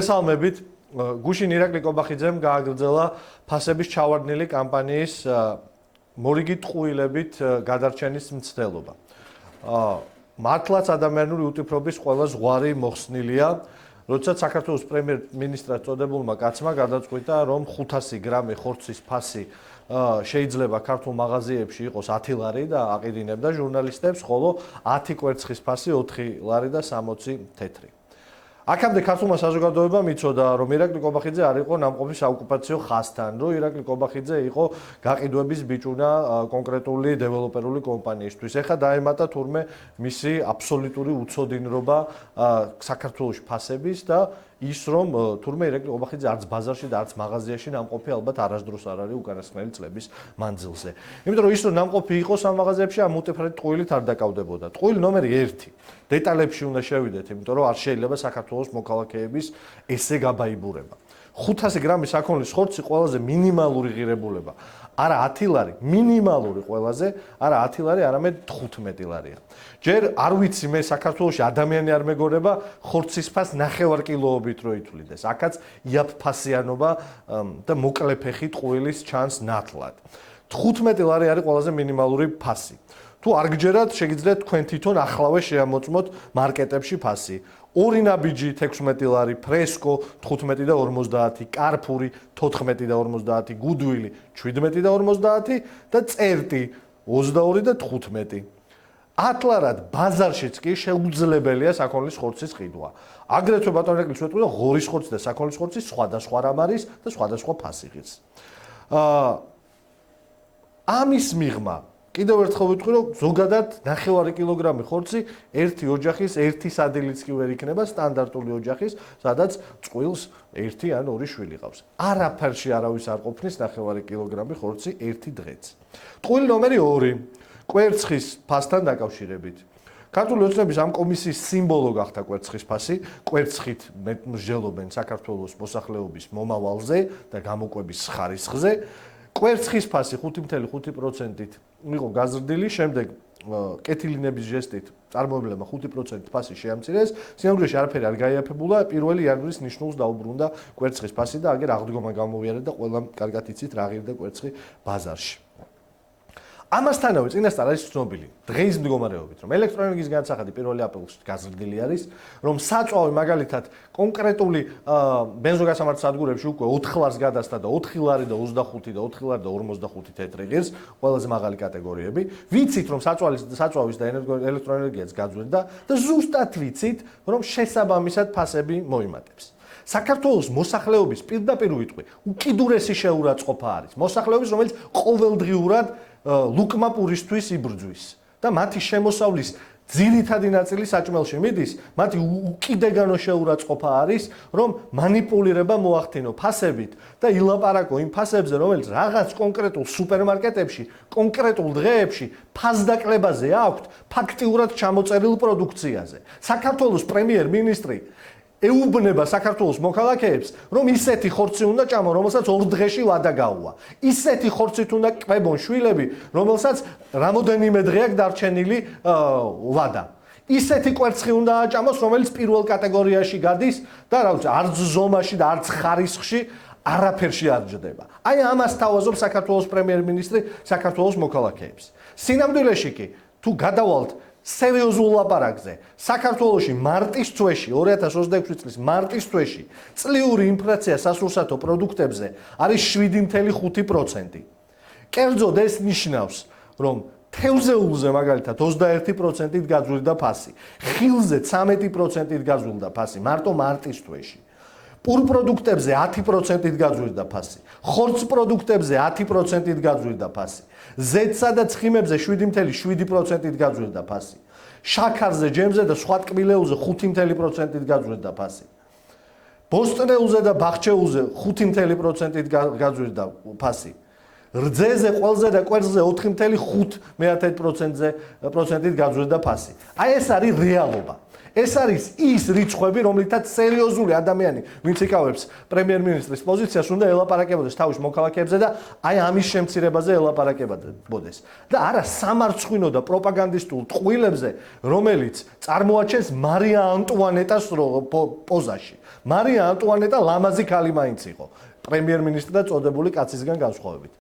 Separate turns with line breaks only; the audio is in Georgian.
მოგესალმებით. გუშინ ირაკლი კობახიძემ გააგრძელა ფასების ჩავარდნილი კამპანიის მორიგი ტყუილებით გადარჩენის მცდელობა. მართლაც ადამიანური უტიფრობის ყველა ზღვარი მოხსნილია, როდესაც საქართველოს პრემიერ-მინისტრად წოდებულმა კაცმა გადაწყვიტა, რომ 500 გრამი ხორცის ფასი შეიძლება ქართულ მაღაზიებში იყოს 10 ლარი და აყიდინებდა ჟურნალისტებს, ხოლო 10 კვერცხის ფასი 4 ლარი და 60 თეთრი. აქამდე ქართულმა საზოგადოებამ იცოდა, რომ ირაკლი კობახიძე არ იყო ნამყოფი საოკუპაციო ხაზთან, რომ ირაკლი კობახიძე იყო გაყიდვების ბიჭუნა კონკრეტული დეველოპერული კომპანიისთვის. ეხლა დაემატა თურმე მისი აბსოლუტური უცოდინრობა საქართველოს ფასების და ის რომ თურმე ირაკლი კობახიძე არც ბაზარში და არც მაღაზიაში ნამყოფი ალბათ არასდროს არ არის უკანასკნელი წლების მანძილზე. იმიტომ რომ ის რომ ნამყოფი იყოს ამ მაღაზიებში ამ მუტიფრად ტყუილით არ დაკავდებოდა. ტყუილი ნომერი 1. დეტალებში უნდა შევიდეთ, იმიტომ რომ არ შეიძლება საქართველოს მოქალაქეების ესე გაბაიბურება. 500 გრამი საქონლის ხორცი ყველაზე მინიმალური ღირებულება. არა 10 ლარი, მინიმალური ყველაზე, არა 10 ლარი, არამედ 15 ლარია. ჯერ არ ვიცი მე საქართველოში ადამიანი არ მეგონება ხორცის ფას 9 კილოობით რო ითვლიდეს. აქაც იაფფასიანობა და მოკლე ფეხი ტყუილის ჩანს ნათლად. 15 ლარი არის ყველაზე მინიმალური ფასი. თუ არ გჯერათ, შეგიძლიათ თქვენ თვითონ ახლავე შეამოწმოთ მარკეტებში ფასი. ორი ნაბიჯი 16 ლარი, ფრესკო 15 და 50, კარფური 14 და 50, გუდვილი 17 და 50 და წერტი 22 და 15. 10 ლარად ბაზარშიც კი შეუძლებელია საქონლის ხორცის ყიდვა. აგრეთვე ბატონ ირაკლი შეეტყოდა ღორის ხორცი და საქონლის ხორცი სხვადასხვა რამ არის და სხვადასხვა ფასიღიც. ამის მიღმა კიდევ ერთხელ ვიტყვი, რომ ზოგადად 9 კილოგრამი ხორცი ერთი ოჯახის ერთი სადილიც კი ვერ იქნება სტანდარტული ოჯახის, სადაც წყვილს ერთი ან ორი შვილი ყავს. არაფერში არავის არ ყოფნის 9 კილოგრამი ხორცი ერთი დღეც. ტყუილი ნომერი 2. კვერცხის ფასთან დაკავშირებით. ქართული ოცნების ამ კომისიის სიმბოლო გახდა კვერცხის ფასი. კვერცხით მსჯელობენ საქართველოს მოსახლეობის მომავალზე და გამოკვების ხარისხზე. კვერცხის ფასი 5.5%-ით იყო გაზრდილი, შემდეგ კეთილინების ჟესტით წარმოებლებმა 5% ფასი შეამცირეს. სინამდვილეში არაფერი არ გაიაფებულა, 1 იანვრის ნიშნულს დაუბრუნდა კვერცხის ფასი და აგერ აღდგომა გამოვიარა და ყველამ კარგად იცით რა ღირდა კვერცხი ბაზარში. ამასთანავე წინასწარ არის ცნობილი დღეის მდგომარეობით, რომ ელექტროენერგიის განცხადი 1 აპრილს გაზრდილი არის, რომ საწვავი მაგალითად კონკრეტული ბენზოგასამართ სადგურებში უკვე 4 ლარს გადასცა და 4 ლარი და 25 და 4 ლარი და 55 თეთრი ღირს, ყველაზე მაღალი კატეგორიები. ვიცით, რომ საწვავის და ელექტროენერგიაც გაძვირდა და ზუსტად ვიცით, რომ შესაბამისად ფასები მოიმატებს. საქართველოს მოსახლეობის პირდაპირ ვიტყვი, უკიდურესი შეურაცხყოფა არის. მოსახლეობის, რომელიც ყოველდღიურად ლუკმა პურისთვის იბრძვის და მათი შემოსავლის ძირითადი ნაწილი საჭმელში მიდის, მათი უკიდეგანო შეურაცხყოფა არის, რომ манипулირება მოახდინო ფასებით და ილაპარაკო იმ ფასებზე, რომელიც რაღაც კონკრეტულ სუპერმარკეტებში, კონკრეტულ დღეებში ფასდაკლებაზე აქვთ, ფაქტიურად ჩამოწერილ პროდუქციაზე. საქართველოს პრემიერ-მინისტრი ეუბნება საქართველოს მოქალაქეებს, რომ ისეთი ხორცი უნდა ჭამონ, რომელსაც 2 დღეში ვადა გაუვა. ისეთი ხორცით უნდა ყვებონ შვილები, რომელსაც რამოდენიმე დღე აქვს დარჩენილი ვადა. ისეთი კვერცხი უნდა აჭამოს, რომელიც პირველ კატეგორიაში გადის და რა ვიცი, არც ზომაში და არც ხარისხში არაფერში არ ჯდება. აი ამას თავაზობს საქართველოს პრემიერ-მინისტრი საქართველოს მოქალაქეებს. სინამდვილეში კი თუ გადავალთ სერიოზულ ლაპარაკზე, საქართველოში მარტის თვეში, 2026 წლის მარტის თვეში, წლიური ინფლაცია სასურსათო პროდუქტებზე არის 7.5%. კერძოდ ეს ნიშნავს, რომ თევზეულზე მაგალითად 21%-ით გაძვირდა ფასი, ხილზე 13%-ით გაძვირდა ფასი, მარტო მარტის თვეში. პურ პროდუქტებზე 10%-ით გაძვირდა ფასი, ხორც პროდუქტებზე 10%-ით გაძვირდა ფასი, ზეთსა და ცხიმებზე 7.7%-ით გაძვირდა ფასი, შაქარზე, ჯემზე და სხვა ტკბილეულზე 5.5%-ით გაძვირდა ფასი, ბოსტნეულზე და ბახჩეულზე 5.5%-ით გაძვირდა ფასი, რძეზე, ყველზე და კვერცხზე 4.5%-ით გაძვირდა ფასი. აი ეს არის რეალობა. ეს არის ის რიცხვები, რომლითაც სერიოზული ადამიანი, ვინც იკავებს პრემიერ-მინისტრის პოზიციას, უნდა ელაპარაკებოდეს თავის მოქალაქეებზე და აი ამის შემცირებაზე ელაპარაკებოდეს. და არა სამარცხვინო და პროპაგანდისტულ ტყუილებზე, რომელიც წარმოაჩენს მარია ანტუანეტას პოზაში. მარია ანტუანეტა ლამაზი ქალი მაინც იყო, პრემიერ-მინისტრი და წოდებული კაცისგან განსხვავებით.